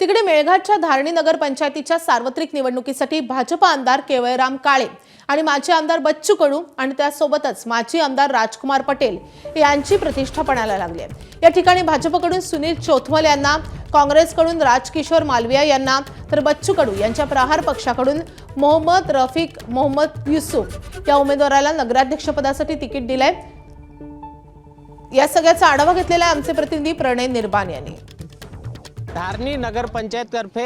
तिकडे मेळघाटच्या धारणी नगर पंचायतीच्या सार्वत्रिक निवडणुकीसाठी भाजप आमदार केवळराम काळे आणि माजी आमदार बच्चू कडू आणि त्यासोबतच माजी आमदार राजकुमार पटेल यांची प्रतिष्ठा पणाला लागली आहे। या ठिकाणी भाजपकडून सुनील चोथमल यांना, काँग्रेसकडून राजकिशोर मालविया यांना तर बच्चू कडू यांच्या प्रहार पक्षाकडून मोहम्मद रफिक मोहम्मद युसुफ या उमेदवाराला नगराध्यक्षपदासाठी तिकीट दिलंय। या सगळ्याचा आढावा घेतलेला आमचे प्रतिनिधी प्रणय निर्बान यांनी। धारणी नगर पंचायत तर्फे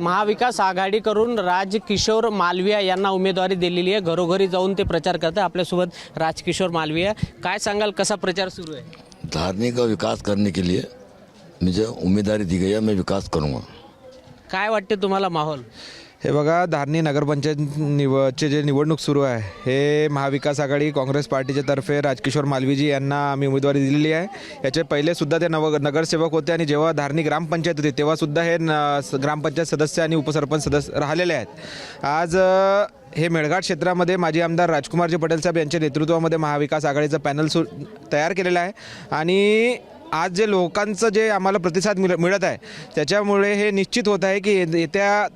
महाविकास आघाडीकडून राजकिशोर मालविया यांना उमेदवारी दिलेली आहे। घरोघरी जाऊन ते प्रचार करतात। आपल्यासोबत राजकिशोर मालविया, काय सांगाल, कसा प्रचार सुरू आहे? धारणी का विकास करने के लिए मुझे उम्मीदवारी दी गई है, मैं विकास करूँगा। काय वाटते तुम्हाला माहोल? हे बघा, धारणी नगरपंचायत जे निवडणूक सुरू आहे हे महाविकास आघाडी काँग्रेस पार्टीच्या तर्फे राजकिशोर मालवीजी यांना आम्ही उमेदवारी दिलेली आहे। याचे पहिले सुद्धा ते नगरसेवक होते आणि जेव्हा धारणी ग्रामपंचायत होती तेव्हा सुद्धा हे ग्रामपंचायत सदस्य आणि उपसरपंच सदस्य राहिलेले आहेत। आज हे मेळघाट क्षेत्रामध्ये माजी आमदार राजकुमारजी पटेल साहेब यांच्या नेतृत्वामध्ये महाविकास आघाडीचं पॅनल तयार केलेलं आहे आणि आज जे लोकांचं जे आम्हाला प्रतिसाद मिळत आहे त्याच्यामुळे हे निश्चित होत आहे की येत्या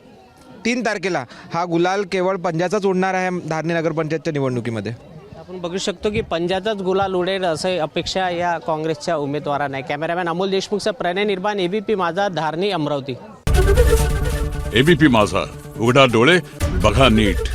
3 तारखेला हा गुलाल केवळ पंजाचाच उडणार आहे धारणी नगरपंचायतच्या निवडणुकीमध्ये। आपण बघू शकतो की पंजाचाच गुलाल उडेल असे अपेक्षा या काँग्रेसच्या उमेदवारांना आहे। कॅमेरामॅन अमोल देशमुखचा प्रणय निर्बान, एबीपी माझा, धारणी, अमरावती। एबीपी माझा, उघडा डोळे बघा नीट।